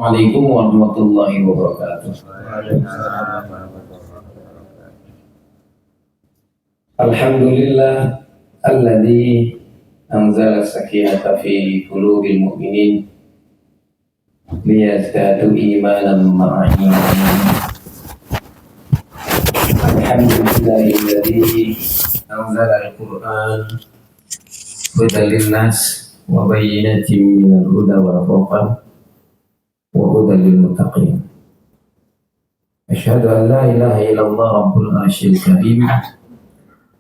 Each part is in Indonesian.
Assalamualaikum warahmatullahi wabarakatuh. Alhamdulillah alladzi anzala as-sakinata fi qulubil mu'minin liyazdadu imanan ma'a imanihim. Alhamdulillahilladzi anzala al-Qur'an hudan lin-nas wa bayyinatin minal huda wal furqan wa hudan lil muttaqin. Asyhadu an la ilaha illallah rabbul arsyil karim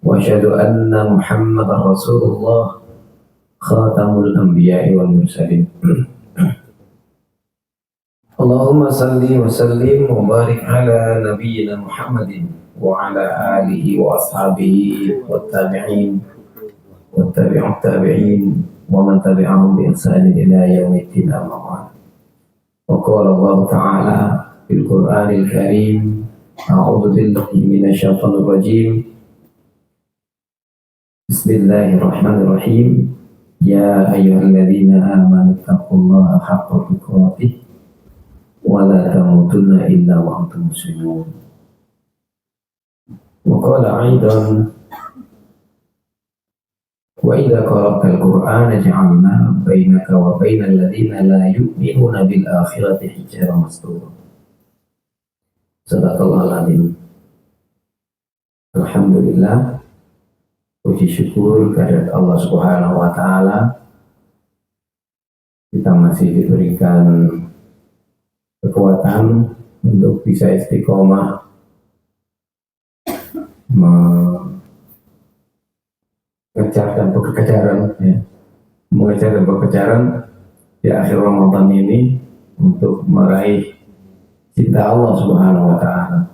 wa asyhadu anna Muhammadar Rasulullah khatamul anbiya'i wal mursalin. Allahumma salli wa sallim wa barik ala nabiyyina Muhammadin wa ala alihi wa ashabihi wat tabi'in wat tabi'ut tabi'in wa man tabi'ahum bi ihsanin ila yaumiddin amma ba'd. وقال الله تعالى في القرآن الكريم أعوذ بالله من الشيطان الرجيم بسم الله الرحمن الرحيم يا أيها الذين آمنوا اتقوا الله حق تقاته ولا تموتن إلا وأنتم مسلمون. وقال أيضا وإذا قرأت القرآن جعلنا بينك وبين الذين لا يؤمنون بالآخرة حجابا مستورا. Sadaqallahul azim. Alhamdulillah, puji syukur kehadirat Allah Subhanahu wa taala, kita masih diberikan kekuatan untuk bisa istiqomah mengejar dan berkejaran di akhir Ramadan ini untuk meraih cinta Allah Subhanahu wa taala.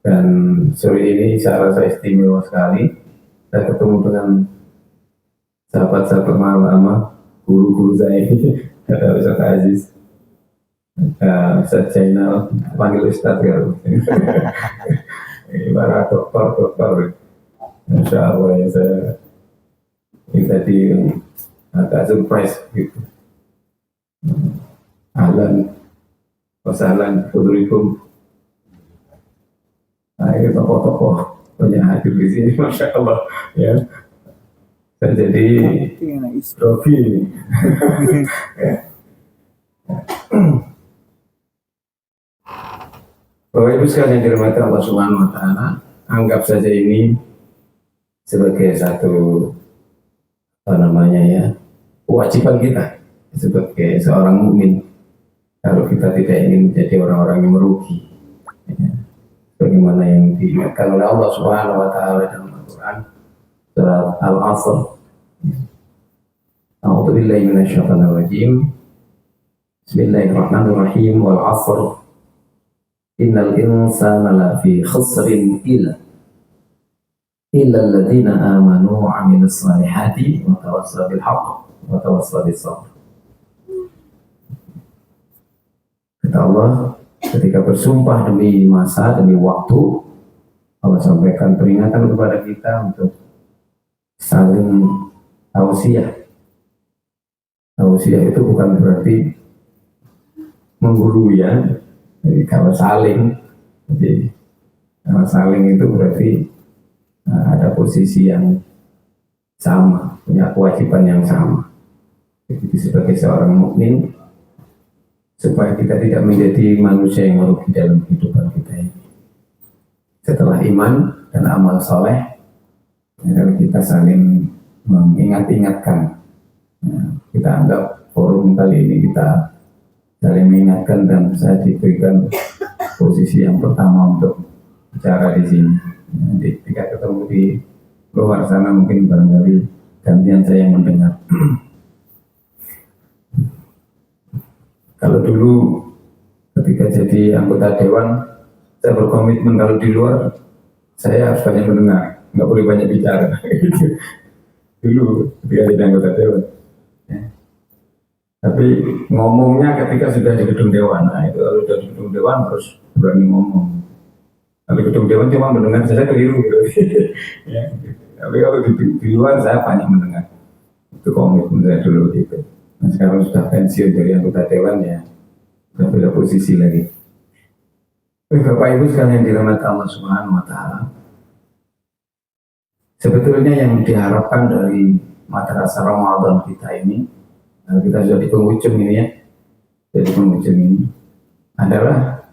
Dan sore ini saya rasa istimewa sekali. Saya ketemu dengan sahabat-sahabat lama, guru-guru saya, ada Ustaz Aziz, Ustaz Jainal, panggil Ustaz kan. Ibarat dokter. Masya Allah, ya, saya ini tadi agak surprise gitu. Ahlan wasahlan Assalamualaikum. Nah, ini tokoh-tokoh banyak hadir di sini, Masya Allah ya. Saya jadi Rofi ini. Bapak Ibu sekalian dirahmati Allah Subhanahu wa taala, anggap saja ini sebagai satu kewajiban kita sebagai seorang mukmin. Kalau kita tidak ingin menjadi orang-orang yang merugi, ya, bagaimana yang diingatkan oleh Allah Subhanahu wa taala dalam Al-Qur'an surat Al-Asr. A'udzu billahi minasyaitonir rajim. Bismillahirrahmanirrahim. Wal 'asr. Innal insana lafi khusrin illa alladziina aamanu wa 'amilus shalihati wa tawassaw bil haqq wa tawassaw bis sabr. Kata Allah, ketika bersumpah demi masa, demi waktu, Allah sampaikan peringatan kepada kita untuk saling tausiah. Tausiah itu bukan berarti menggurui ya. Jadi kalau saling itu berarti ada posisi yang sama, punya kewajiban yang sama. Jadi sebagai seorang mukmin, supaya kita tidak menjadi manusia yang merugi dalam kehidupan kita ini. Setelah iman dan amal soleh, kita saling mengingat-ingatkan. Kita anggap forum kali ini kita saling mengingatkan, dan saya diberikan posisi yang pertama untuk bicara di sini. Nanti ketika ketemu di luar sana mungkin barangkali gantian saya yang mendengar. Kalau dulu ketika jadi anggota dewan, saya berkomitmen kalau di luar saya harus banyak mendengar, nggak boleh banyak bicara. Dulu ketika jadi anggota dewan. Ya. Tapi ngomongnya ketika sudah di gedung dewan, nah itu kalau sudah di gedung dewan harus berani ngomong. Kalau gedung dewan cuma mendengar saja keliru. Ya. Tapi kalau di luar saya banyak mendengar. Itu komitmen saya dulu gitu. Nah, sekarang sudah pensiun dari anggota dewan ya, sudah beda posisi lagi. Bapak Ibu sekalian dirahmati Allah Subhanahu Wa Taala. Sebetulnya yang diharapkan dari madrasah Ramadan kita ini, kita sudah di penghujung ini ya, jadi penghujung ini adalah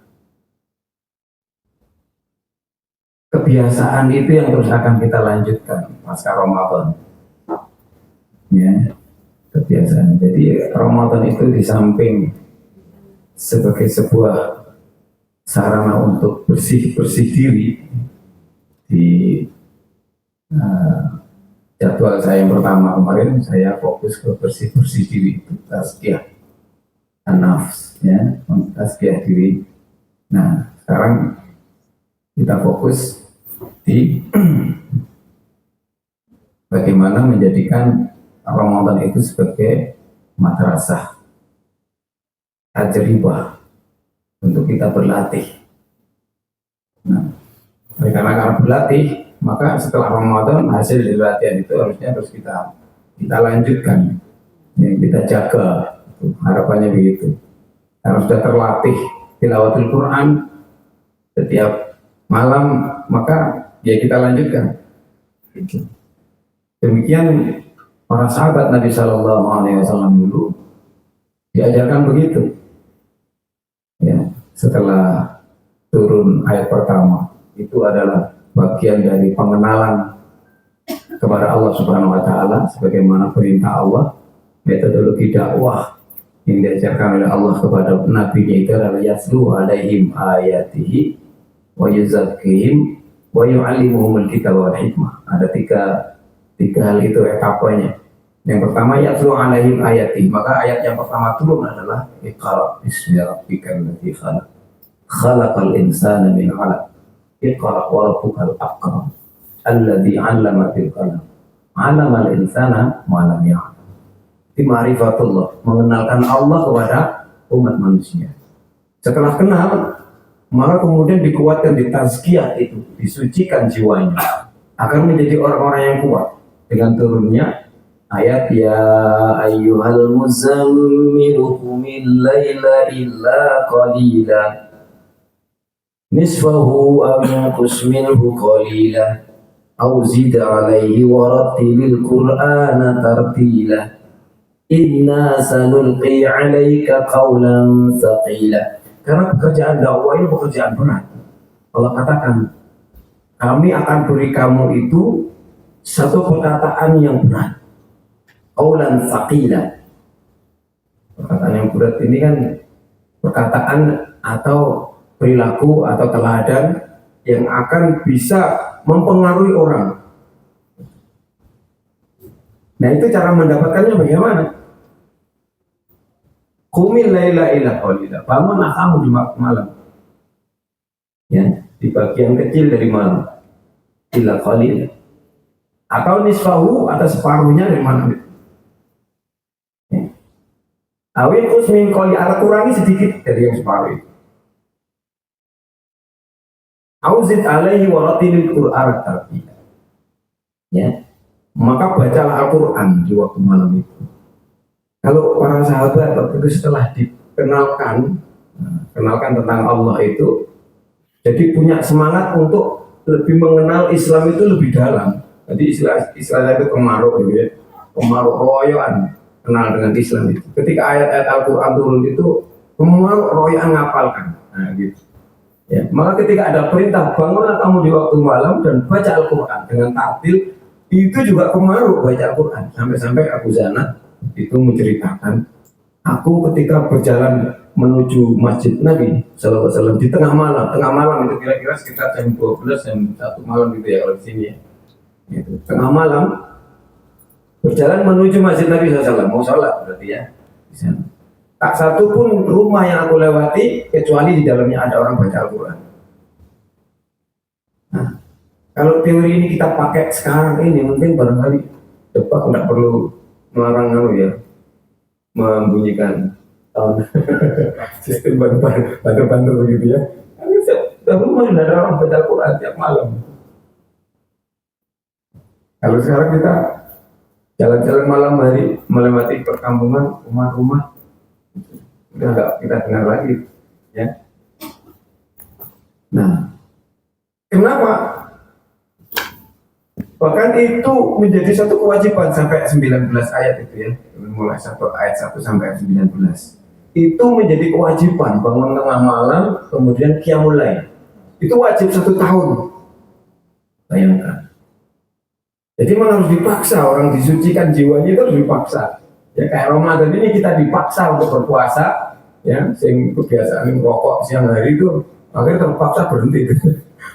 kebiasaan itu yang terus akan kita lanjutkan pasca Ramadan. Ya, kebiasaan. Jadi Ramadan itu di samping sebagai sebuah sarana untuk bersih diri di jadwal saya yang pertama kemarin saya fokus ke bersih diri itu tazkiyah an-nafs ya, tazkiyah diri. Nah, sekarang kita fokus di bagaimana menjadikan Ramadan itu sebagai madrasah tajribah untuk kita berlatih. Nah, karena berlatih, maka setelah Ramadan hasil dari latihan itu harusnya terus kita lanjutkan, ya, kita jaga. Harapannya begitu. Karena sudah terlatih tilawatul Quran setiap malam, maka ya kita lanjutkan. Demikian para sahabat Nabi Shallallahu Alaihi Wasallam dulu diajarkan begitu. Ya, setelah turun ayat pertama itu adalah bagian dari pengenalan kepada Allah Subhanahu Wa Taala sebagaimana perintah Allah. Metodologi dakwah yang diajarkan oleh Allah kepada nabinya itu adalah yaslu alaihim ayatihi wa yuzakkihim wa yu'allimuhumul kitab wal hikmah. Ada tiga hal itu etapanya. Yang pertama yaslu alaihim ayatihi, maka ayat yang pertama turun adalah iqra bismi rabbikal ladzi khalaq khalaqal insana min 'alaq iqra wa rabbukal akram alladzi 'allama bil qalam 'allamal insana ma lam ya'lam. Di ma'rifatullah, mengenalkan Allah kepada umat manusia. Setelah kenal, maka kemudian dikuatkan di tazkiyah itu, disucikan jiwanya agar menjadi orang-orang yang kuat dengan turunnya ayat ya ayyuhal muzammilu qumil laila illa qalila nisfahu aw yanqus minhu qalila aw zid alayhi warattilil qur'ana tartila inna sanulqi 'alaika qawlan tsaqila. Karena pekerjaan dakwah ini pekerjaan berat. Allah katakan, kami akan beri kamu itu satu perkataan yang berat. Qawlan tsaqila. Perkataan yang berat ini kan perkataan atau perilaku atau teladan yang akan bisa mempengaruhi orang. Nah, itu cara mendapatkannya bagaimana? Qumil laila illa qalila. Bangunlah kamu di malam. Ya, di bagian kecil dari malam. Illa qalila. Atau nisfahu atau separuhnya dari malam itu. Ya. Awin usmin qali, atau kurangi sedikit dari yang separuh itu. Auzid alaihi waratilil Qur'an tartila. Ya. Maka bacalah Al-Quran di waktu malam itu. Kalau para sahabat waktu itu setelah dikenalkan tentang Allah itu, jadi punya semangat untuk lebih mengenal Islam itu lebih dalam. Jadi istilah itu kemaruh, gitu ya, kemaruh royoan kenal dengan Islam itu. Ketika ayat-ayat Al-Quran turun itu, kemaruh royoan ngapalkan. Nah, gitu. Ya, maka ketika ada perintah bangunlah kamu di waktu malam dan baca Al-Quran dengan tartil, itu juga kemaruh baca Al-Quran. Sampai-sampai Abu Zana itu menceritakan, aku ketika berjalan menuju masjid Nabi Sallallahu Alaihi Wasallam di tengah malam itu kira-kira sekitar jam 12 jam 1 malam gitu ya kalau di sini ya. Gitu. Tengah malam berjalan menuju masjid Nabi Sallallahu Alaihi Wasallam, mau sholat berarti ya di sana. Tak satu pun rumah yang aku lewati kecuali di dalamnya ada orang baca Al-Quran. Nah, kalau teori ini kita pakai sekarang ini mungkin barangkali Depak tidak perlu melarang ya, membunyikan sistem bantu begitu ya. Tapi setiap rumah ada orang baca Al-Quran tiap malam. Kalau sekarang kita Jalan-jalan malam hari melewati perkampungan, rumah-rumah, udah nggak kita dengar lagi, ya. Nah, kenapa? Bahkan itu menjadi satu kewajiban sampai 19 ayat itu ya, mulai satu ayat 1 sampai 19. Itu menjadi kewajiban bangun tengah malam, kemudian qiyamul lail. Itu wajib 1 tahun. Bayangkan. Jadi memang harus dipaksa, orang disucikan jiwanya itu harus dipaksa. Ya kayak Ramadan ini kita dipaksa untuk berpuasa, ya, sing kebiasaan merokok siang hari itu akhirnya terpaksa berhenti.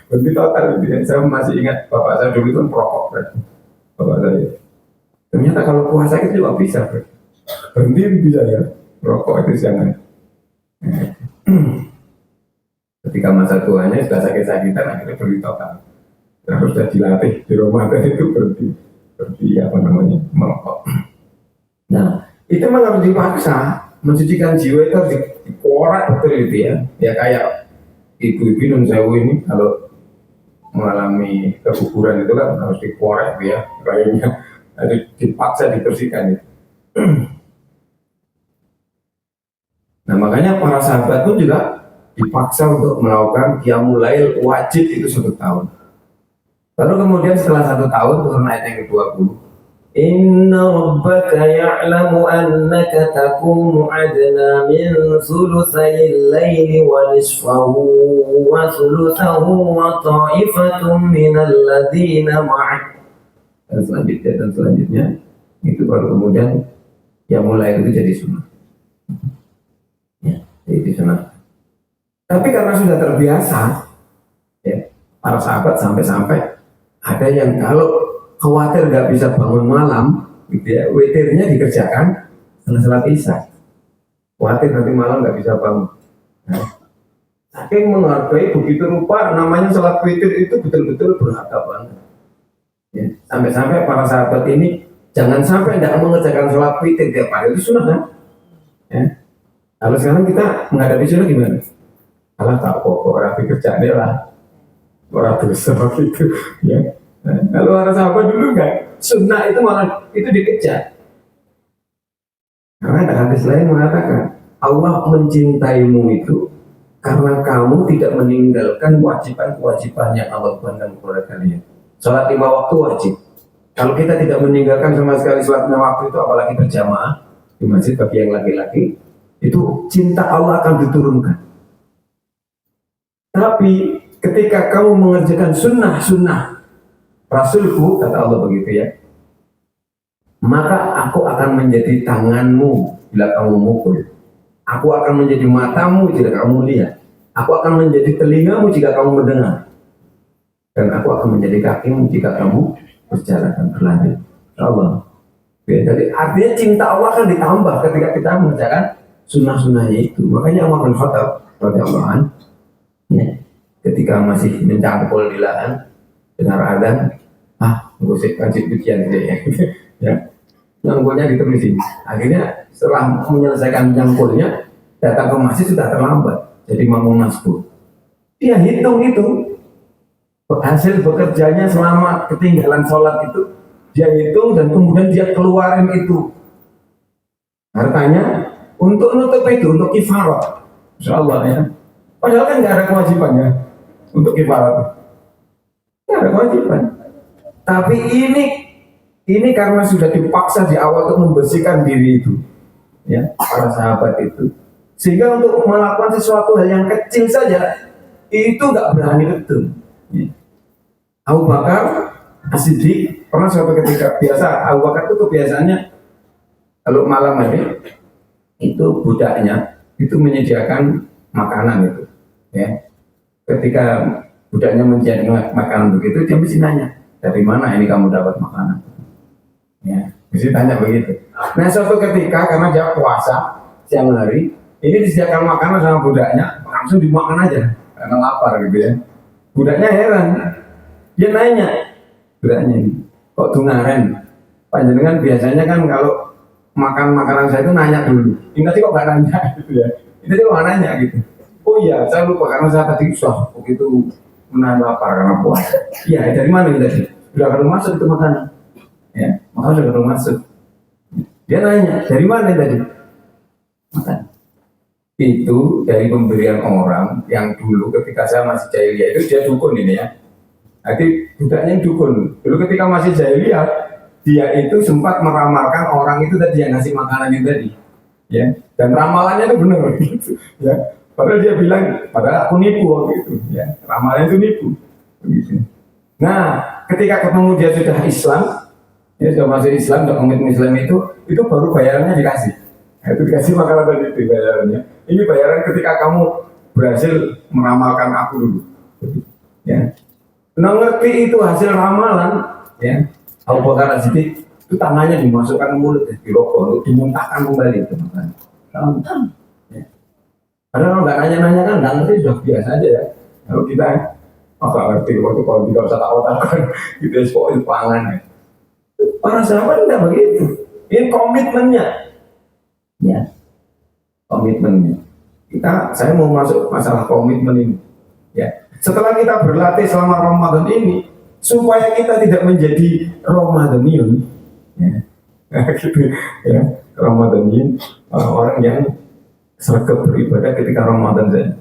Berhenti total. Ya. Saya masih ingat bapak saya dulu itu merokok, bapak saya. Ternyata kalau puasa itu juga bisa, berhenti bisa ya, merokok itu siang hari. Ketika masa tuanya sudah sakit-sakitan akhirnya berhenti total. Harus sudah dilatih di Ramadan itu berarti apa namanya merokok. Nah itu memang harus dipaksa, mensucikan jiwa itu harus dikorek betul itu ya. Ya kayak ibu-ibu non sewu ini kalau mengalami keguguran itu kan harus dikorek ya, kayaknya harus dipaksa dibersihkan itu. Nah makanya para sahabat pun juga dipaksa untuk melakukan qiyamul lail wajib itu 1 tahun. Lalu kemudian setelah 1 tahun turun ayat yang ke-20. Inna rabbaka ya'lamu annaka taqumu adna min thulutsayil laili wa nisfahu wa thulutsahu wa ta'ifatun minal ladzina ma'ak. Dan selanjutnya itu baru kemudian yang mulai itu jadi sunnah. Ya, jadi sunnah. Tapi karena sudah terbiasa, ya, para sahabat sampai-sampai ada yang kalau khawatir nggak bisa bangun malam, gitu ya, witirnya dikerjakan setelah salat isya. Khawatir nanti malam nggak bisa bangun. Nah, saking menghargai begitu rupa, namanya salat witir itu betul-betul berharga banget. Ya, sampai-sampai para sahabat ini jangan sampai tidak mengerjakan salat witir tiap hari, itu sunnah kan? Ya. Kalau sekarang kita menghadapi sunnah gimana? Alah tak kok orang dikerjakan lah. Orang dosa gitu ya. Nah, kalau para sahabat dulu enggak, sunnah itu malah itu dikejar. Karena ada hadis lain mengatakan Allah mencintaimu itu karena kamu tidak meninggalkan kewajiban-kewajiban yang Allah berikan kepada kalian. Salat 5 waktu wajib. Kalau kita tidak meninggalkan sama sekali salat 5 waktu itu, apalagi berjamaah di masjid bagi yang laki-laki, itu cinta Allah akan diturunkan. Tapi ketika kamu mengerjakan sunnah-sunnah Rasulku, kata Allah begitu ya, maka aku akan menjadi tanganmu bila kamu mukul. Aku akan menjadi matamu jika kamu lihat. Aku akan menjadi telingamu jika kamu mendengar. Dan aku akan menjadi kakimu jika kamu berjalan dan berlari. Allah. Ya, jadi artinya cinta Allah akan ditambah ketika kita mengerjakan sunnah-sunnahnya itu. Makanya Umar bin Khattab radhiyallahu anhu, ya, ketika masih mencangkul di lahan dengar adzan, ngusik wajib ujian ya, nyangkulnya diterusin. Akhirnya setelah menyelesaikan nyangkulnya, datang ke masjid sudah terlambat, jadi makmum masbuk. Dia hitung itu hasil bekerjanya selama ketinggalan sholat itu, dia hitung dan kemudian dia keluarin itu hartanya untuk nutup itu, untuk kifarat, insyaallah ya. Padahal kan nggak ada kewajibannya untuk kifarat, nggak ada kewajiban. Tapi ini karena sudah dipaksa di awal untuk membersihkan diri itu, ya, para sahabat itu, sehingga untuk melakukan sesuatu hal yang kecil saja itu nggak berani betul. Ya. Abu Bakar As-Siddiq pernah suatu ketika, biasa Abu Bakar itu kebiasaannya kalau malam hari itu budaknya itu menyediakan makanan itu, ya. Ketika budaknya menyediakan makanan begitu, dia mesti nanya, dari mana ini kamu dapat makanan? Ya, mesti tanya begitu. Nah, suatu ketika karena dia puasa siang hari, ini disediakan makanan sama budaknya, langsung dimakan aja karena lapar gitu ya. Budaknya heran, dia nanya, budaknya ini, kok tungaren? Panjenengan biasanya kan kalau makan makanan saya itu nanya dulu. Ini tadi kok nggak nanya gitu ya? Ini tadi kok nggak nanya gitu? Oh iya, saya lupa karena saya tadi begitu menahan lapar karena puasa. Iya, dari mana ini tadi? Sudah kalau masuk itu makanan. Ya, maka sudah baru masuk. Dia nanya, dari mana tadi? Makan. Itu dari pemberian orang yang dulu ketika saya masih jahiliyah itu dia dukun ini ya. Jadi budaknya dukun. Dulu ketika masih jahiliyah, dia itu sempat meramalkan orang itu tadi yang ngasih makanan itu tadi. Ya, dan ramalannya itu benar gitu. Ya, padahal dia bilang, padahal aku nipu waktu itu. Ya, ramalannya itu nipu. Begitu. Nah, ketika ketemu dia sudah Islam, dia sudah masuk Islam, sudah komitmen Islam itu baru bayarannya dikasih. Nah, itu dikasih makanan tadi itu bayarannya. Ini bayaran ketika kamu berhasil meramalkan aku dulu. Ya, nah ngerti itu hasil ramalan, ya. Abu Bakar As-Siddiq itu tangannya dimasukkan ke mulut, dirokok, dimuntahkan kembali itu makan. Ya. Karena kalau nggak nanya-nanya kan nggak ngerti sudah biasa aja ya. Kalau kita nggak ngerti waktu kalau tidak usah tahu-tahu kita itu pangan. Ya. Para sahabat tidak begitu. Ini komitmennya, ya, komitmennya. Saya mau masuk masalah komitmen ini, ya. Setelah kita berlatih selama Ramadan ini, supaya kita tidak menjadi Ramadaniun, ya, gitu, ya, Ramadaniun, orang-orang yang sergap beribadah ketika Ramadan saja.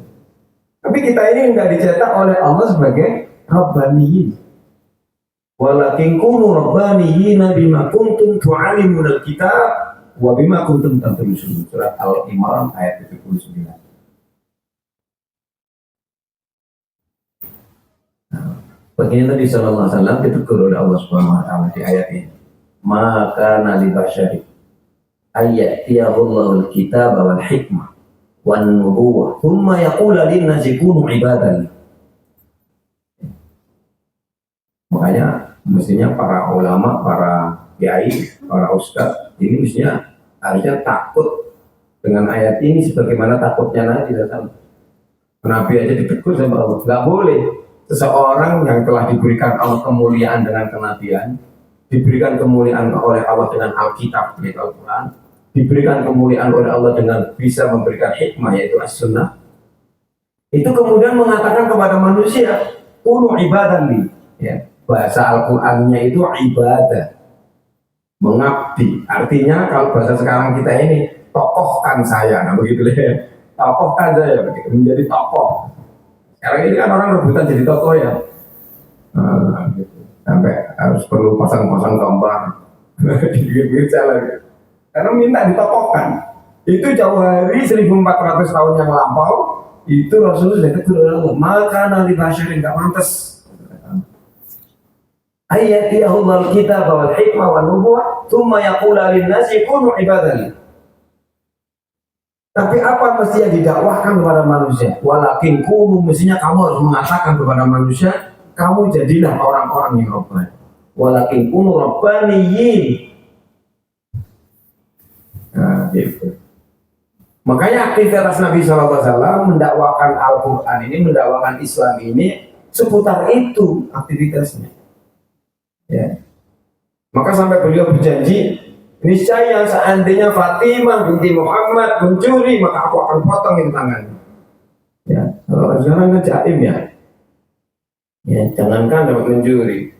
Tapi kita ini tidak dicetak oleh Allah sebagai Rabbaniyin. Walakin kunu Rabbaniyina bima kuntum tu'alimuna al-kitab wa bima kuntum tadrusun. Surat Al-Imran ayat 79. Begini Nabi Sallallahu Alaihi Wasallam ditegur oleh Allah Subhanahu Wa Taala di ayat ini. Maka nabi basyari ayatiyahullahu al-kitab wal hikmah wan nubuwah thumma yaqulu lin-nasi kunu ibadan. Makanya mestinya para ulama, para kiai, para ustadz ini mestinya harusnya takut dengan ayat ini sebagaimana takutnya Nabi SAW. Nabi aja ditegur sama Allah, nggak boleh seseorang yang telah diberikan Allah kemuliaan dengan kenabian, diberikan kemuliaan oleh Allah dengan Alkitab, yaitu Al-Quran, diberikan kemuliaan oleh Allah dengan bisa memberikan hikmah, yaitu As-Sunnah, itu kemudian mengatakan kepada manusia, kunu ibadan li, ya, bahasa Al-Qurannya itu ibadah, mengabdi. Artinya kalau bahasa sekarang kita ini, tokohkan saya, nah begitu ya, tokohkan saya, begitu, menjadi tokoh. Sekarang ini kan orang rebutan jadi tokoh ya, gitu. Sampai harus perlu pasang-pasang gambar di jalan, karena minta ditokohkan. Itu jauh hari 1400 tahun yang lampau, itu Rasulullah sudah tegur oleh Allah, maka nabi basyarin nggak pantas. Ayatiyahul kitab wal hikmah wan nubuwah, thumma yaqulu lin-nasi kunu ibadan. Tapi apa mesti yang didakwahkan kepada manusia? Walakin kunu, mestinya kamu harus mengatakan kepada manusia, kamu jadilah orang-orang yang Rabbani. Walakin kunu Rabbaniyin. Nah, gitu. Makanya aktivitas Nabi SAW mendakwakan Al-Quran ini, mendakwakan Islam ini, seputar itu aktivitasnya. Ya. Maka sampai beliau berjanji, niscaya seandainya Fatimah binti Muhammad mencuri, maka aku akan potong itu tangannya. Ya, kalau sekarang kan jaim ya. Ya, jangankan dapat mencuri.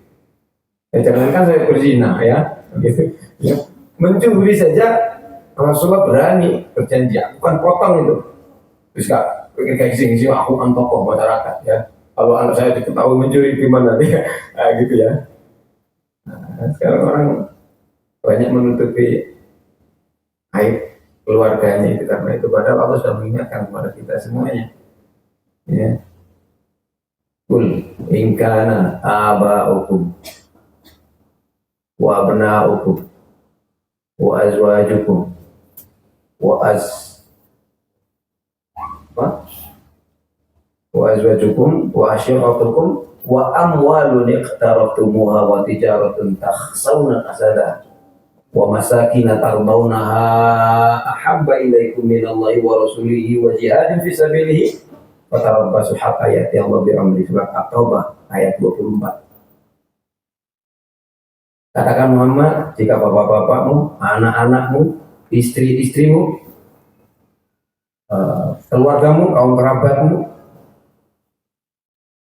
Ya, jangankan saya berzina ya. Gitu. Ya. Mencuri saja Rasulullah berani berjanji, aku akan potong itu. Terus kayak gini aku kan tokoh masyarakat ya. Kalau anak saya diketahui mencuri gimana dia? Nah, gitu ya. Nah, sekarang orang banyak menutupi aib keluarganya itu karena itu, padahal Allah sudah mengingatkan kepada kita semuanya, ya. Kul in kana aba'ukum wa abna'ukum wa azwajukum wa azwajukum wa ashiratukum wa amwalun iqtaraftumuha wa tijaratun takhsawna kasada wa masakin tardawnaha ahabba ilaikum minallahi wa rasulihi wa jihadin fisabilihi fatarabbasu hatta ya'ti Allah bi amri. Surat At-Taubah ayat 24. Katakan Muhammad, jika bapak-bapakmu, anak-anakmu, istri-istrimu, keluargamu, kaum kerabatmu,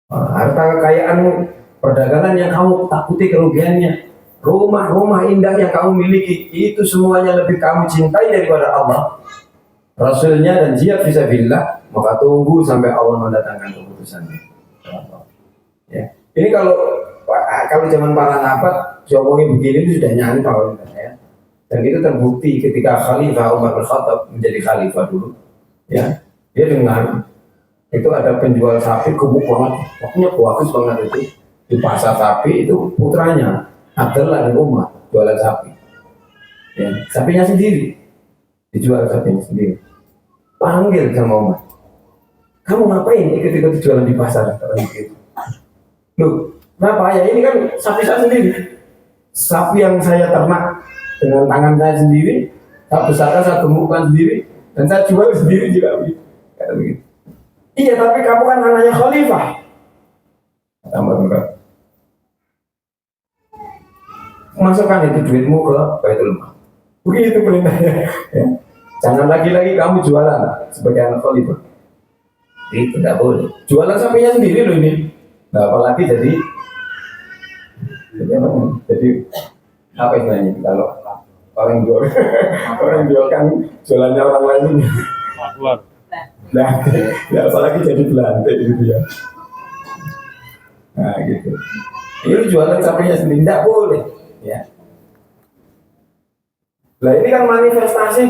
harta kekayaanmu, perdagangan yang kamu takuti kerugiannya, Rumah-rumah indah yang kamu miliki itu semuanya lebih kamu cintai daripada Allah, Rasulnya dan jihad fisabilillah, maka tunggu sampai Allah mendatangkan keputusannya. Ya. Ini kalau zaman para nabat diomongin begini itu sudah nyantol ya. Dan itu terbukti ketika Khalifah Umar bin Khattab menjadi khalifah dulu. Ya, dia dengar itu ada penjual sapi gemuk banget, pokoknya bagus banget itu di pasar sapi itu putranya Abdullah bin Umar jualan sapi. Ya, sapinya sendiri dijual sapinya sendiri. Panggil sama Umar, kamu ngapain ikut-ikut jualan di pasar? Gitu. Loh, kenapa ya? Ini kan sapi saya sendiri, sapi yang saya ternak dengan tangan saya sendiri, saya besarkan, saya gemukkan sendiri, dan saya jual sendiri juga begitu. Iya, tapi kamu kan anaknya khalifah. Tambah enggak. Masukkan itu duitmu ke Baitul Mal. Begitu perintahnya. Ya. Jangan lagi-lagi kamu jualan sebagai anak khalifah. Itu tidak boleh. Jualan sapinya sendiri loh ini. Nah, apalagi jadi apa istilahnya kalau orang jual kan jualannya orang lain ini. Nah, ya apalagi jadi belantai gitu ya. Nah gitu. Ini jualan sapinya sendiri tidak boleh. Ya. Nah ini kan manifestasi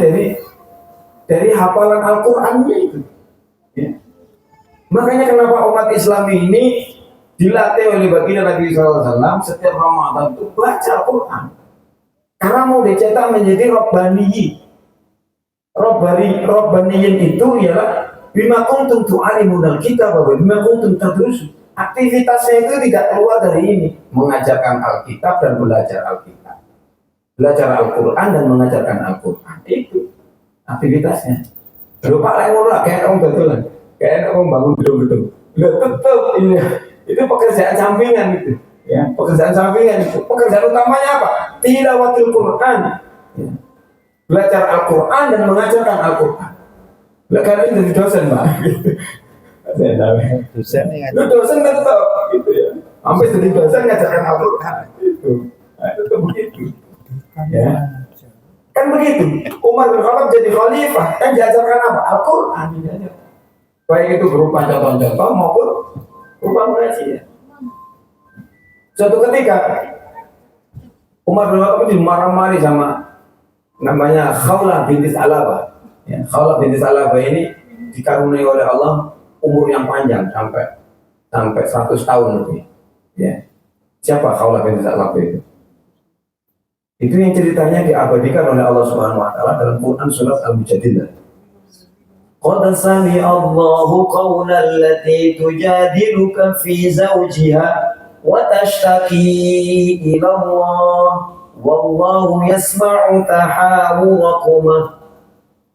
dari hafalan Al-Qurannya itu. Ya. Makanya kenapa umat Islam ini dilatih oleh baginda Nabi SAW setiap Ramadan itu baca Al-Quran. Karena mau dicetak menjadi Rabbaniyin. Rabbaniyin itu ialah bima kuntum tu'alimunal kitab wa bima kuntum tadrusun. Aktivitasnya itu tidak keluar dari ini, mengajarkan Alkitab dan belajar Alkitab, belajar Al-Quran dan mengajarkan Al-Quran. Itu aktivitasnya. Lupa lah yang kayak orang betulan, kayak orang bangun gedung-gedung. Tetap ini itu pekerjaan sampingan itu, ya pekerjaan sampingan itu. Pekerjaan utamanya apa? Tilawatul Quran, ya. Belajar Al-Quran dan mengajarkan Al-Quran. Karena itu jadi dosen, Pak. Dosen tetap gitu ya. Sampai jadi dosen ngajarkan Al-Quran itu. Nah, itu begitu. Ya. Kan begitu. Umar bin Khattab jadi khalifah, kan diajarkan apa? Al-Quran. Baik itu berupa contoh-contoh maupun berupa pengajian. Suatu ketika Umar bin Khattab dimarah-marahi sama namanya Khawlah binti Salabah. Ya, Khawlah binti Salabah ini dikaruniai oleh Allah umur yang panjang sampai 100 tahun lebih. Ya. Siapa Khawlah binti Salabah itu? Itu yang ceritanya diabadikan oleh Allah Subhanahu wa taala dalam Quran surat Al-Mujadilah. Qad sami'a Allahu qawla allati tujadiluka fi zawjiha wa tashtaki ila Allah wallahu yasma'u tahawurakuma.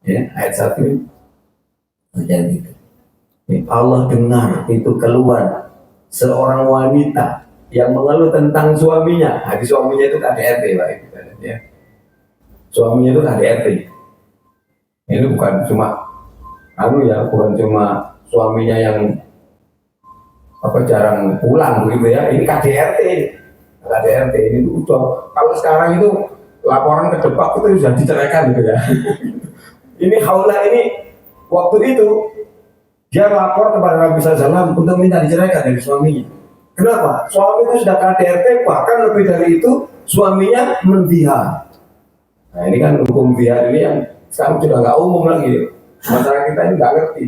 Ya, ayat 1 gitu. Allah dengar itu keluhan seorang wanita yang mengeluh tentang suaminya. Hadis suaminya itu KDRT, Pak. Ya. Suaminya itu KDRT. Ini bukan cuma bukan cuma suaminya yang jarang pulang gitu ya. Ini KDRT. KDRT ini udah, kalau sekarang itu laporan ke Depak itu sudah diceraikan gitu ya. Ini Khawlah ini waktu itu dia lapor kepada Nabi SAW untuk minta diceraikan dari suaminya. Kenapa? Suami itu sudah KDRT, bahkan lebih dari itu suaminya menvihar. Nah ini kan hukum vihar ini yang sekarang sudah nggak umum lagi. Masyarakat kita ini nggak ngerti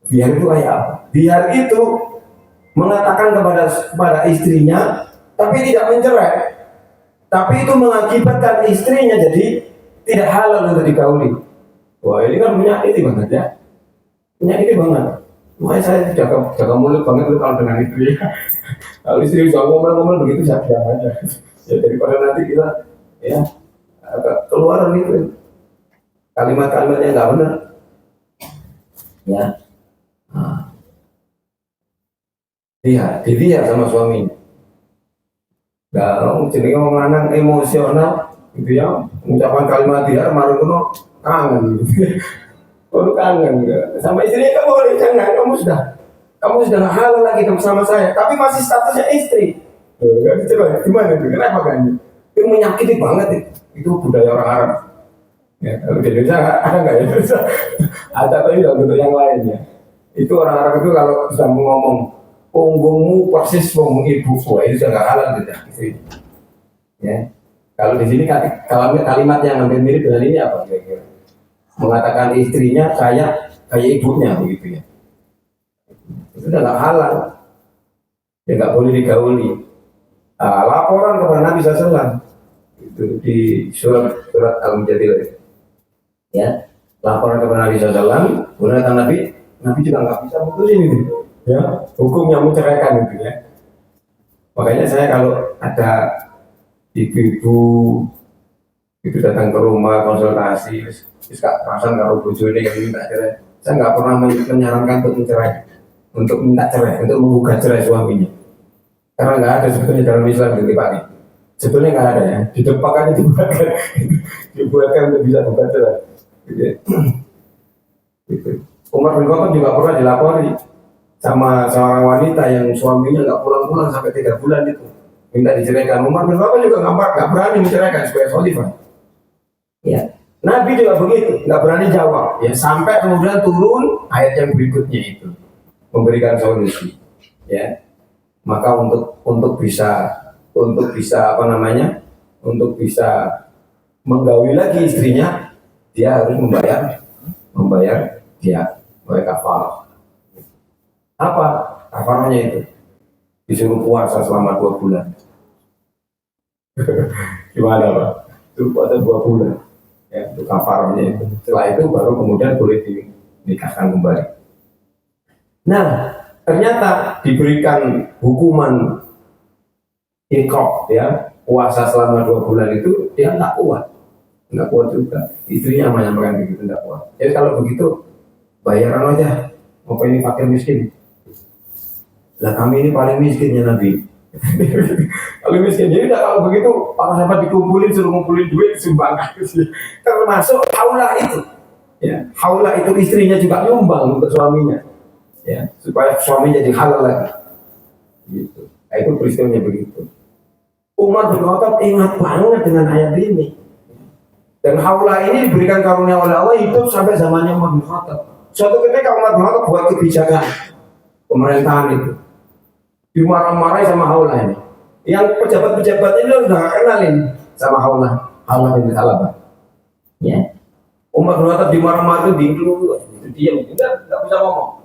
vihar itu kayak apa. Vihar itu mengatakan kepada istrinya, tapi tidak mencerai. Tapi itu mengakibatkan istrinya jadi tidak halal untuk digauli. Wah ini kan menyakiti banget ya. Menyakiti banget. Makanya saya jaga mulut banget kalau dengan istri. Kalau istri bisa ngomel-ngomel begitu saya diam aja. Ya daripada nanti kita ya keluar itu kalimat-kalimatnya nggak benar. Ya. Nah. Dia sama suaminya. Nah, jadi orang lanang emosional gitu ya, mengucapkan kalimat dia maru kuno kangen gitu. Kalau kangen sama istrinya kamu boleh jangan, kamu sudah nggak halal lagi sama saya, tapi masih statusnya istri. Tuh, gimana itu? Kenapa kan? Itu menyakiti banget itu budaya orang Arab. Ya, kalau di Indonesia ada nggak ya? Ada tapi dalam bentuk yang lain ya. Itu orang Arab itu kalau sudah ngomong punggungmu persis punggung ibuku, itu sudah nggak halal tidak istri. Ya. Kalau di sini kalimat yang hampir mirip dengan ini apa kira-kira? Mengatakan istrinya kayak ibunya begitu ya. Itu sudah nggak halal. Ya nggak boleh digauli. Laporan kepada Nabi SAW itu di surat Al-Mujadilah. Ya, laporan kepada Nabi SAW, kemudian kata Nabi juga nggak bisa putusin itu, ya, hukum yang menceraikan itu ya. Makanya saya kalau ada ibu-ibu itu datang ke rumah konsultasi, terus perasaan kalau bojone yang minta cerai, saya nggak pernah menyarankan untuk mencerai, untuk minta cerai, untuk menggugat cerai suaminya, karena nggak ada sebetulnya dalam Islam gitu Pak. Sebetulnya nggak ada ya, di depan aja dibuatkan untuk bisa menggugat cerai. Gitu. Umar bin Khattab juga pernah dilapori sama seorang wanita yang suaminya nggak pulang-pulang sampai 3 bulan itu, minta diceraikan. Umar bin Khattab juga nggak berani menceraikan supaya khalifah. Ya, Nabi juga begitu, nggak berani jawab. Ya, sampai kemudian turun ayat yang berikutnya itu memberikan solusi. Ya, maka untuk bisa apa namanya, untuk bisa menggauli lagi istrinya, dia harus membayar kafarah. Apa kafarahnya itu? Disuruh puasa selama 2 bulan. Gimana Pak? Itu puasa 2 bulan. Ya, itu kafarahnya itu. Setelah itu baru kemudian boleh dinikahkan kembali. Nah, ternyata diberikan hukuman iqab ya, puasa selama 2 bulan itu dia nggak kuat juga, istrinya menyampaikan begitu, tidak kuat. Jadi kalau begitu bayaran aja, apa ini fakir miskin? Lah kami ini paling miskin ya Nabi. Paling miskin. Jadi kalau begitu para sahabat dikumpulin, suruh ngumpulin duit disumbangkan, termasuk haula itu. Ya, haula itu istrinya juga nyumbang untuk suaminya, ya, supaya suaminya jadi halal lagi. Gitu. Nah, itu peristiwanya begitu. Umar bin Khattab ingat banget dengan ayat ini. Dan haula ini diberikan karunia oleh Allah hidup sampai zamannya Umar bin Khattab. Suatu ketika Umar bin Khattab buat kebijakan pemerintahan itu, dimarah-marahi sama haula ini. Yang pejabat-pejabat ini udah kenalin sama haula bin Thalabah. Ya. Umar bin Khattab dimarah-marahi itu diam, nggak bisa ngomong.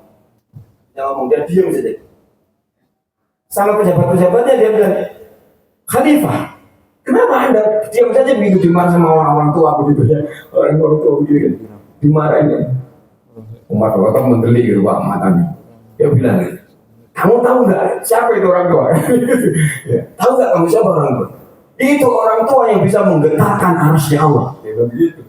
Yang ngomong dia diam saja. Sama pejabat-pejabatnya dia bilang, Khalifah, kenapa Anda diam saja begitu dimarah sama orang tua begitu ya? Orang tua begitu dimarahin ya. Umar bin Khattab mendeli gitu Pak matanya. Dia bilang, kamu tahu nggak siapa itu orang tua? Ya. Tahu nggak kamu siapa orang tua? Itu orang tua yang bisa menggetarkan arasnya Allah. Dia bilang begitu.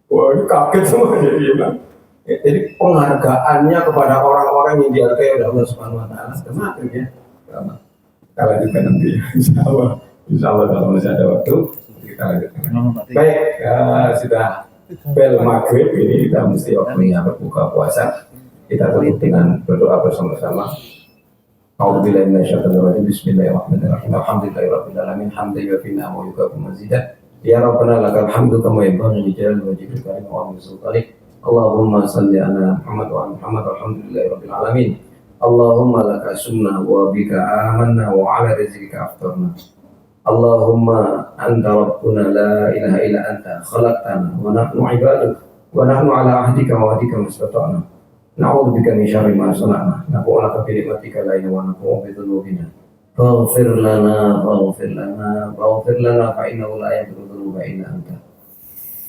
Wah, ini kaget semua dia bilang. Ya, jadi penghargaannya kepada orang-orang yang dihargai oleh Allah Subhanahu Wa Taala semakin ya. Kita lanjutkan nanti, insya Allah kalau masih ada waktu kita lanjutkan. Baik, sudah bel maghrib ini kita mesti waktunya berbuka puasa. Kita tutup dengan berdoa bersama-sama. A'udzubillahi minasyaitonir rajim. Bismillahirrahmanirrahim. Alhamdulillahirabbil alamin. Hamdan yuwaffi ni'amahu wa yukafi mazidah. Ya Rabbana lakal hamdu kama yanbaghi li jalali wajhika wa 'azimi sultanik. Allahumma shalli ala Muhammad wa ala Muhammad. Alhamdulillahirabbil alamin. Allahumma laka sunnah wa bika amanna wa ala rizqika aftarna. Allahumma anta rabbuna la ilaha illa anta khalaqtana wa nahnu ibaduk wa nahnu ala ahdika wa ahdika mastata'na. Na'udzu bika min syarri ma sana'na. Na'udzu bi ni'matika la ilaha illa anta wa bi dhunubina. Faghfir lana fa innahu la yaghfiru dhunuba illa anta.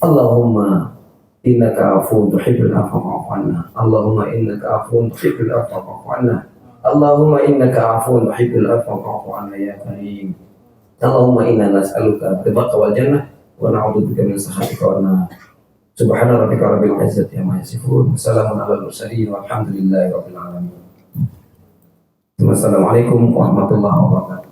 Allahumma innaka afuwwun tuhibbul afwa fa'fu 'anna. Allahumma innaka afuwwun tuhibbul afwa fa'fu 'anna. Allahumma innaka afuwwun tuhibbul afwa fa'fu 'anna ya karim. Allahumma inna nas'aluka ridhaka wal jannah wa na'udzubika min sakhatika wan nar. Subhana rabbika rabbil izzati amma yasifun. Wassalamun 'alal mursalin walhamdulillahi rabbil alamin. Wassalamualaikum warahmatullahi wabarakatuh.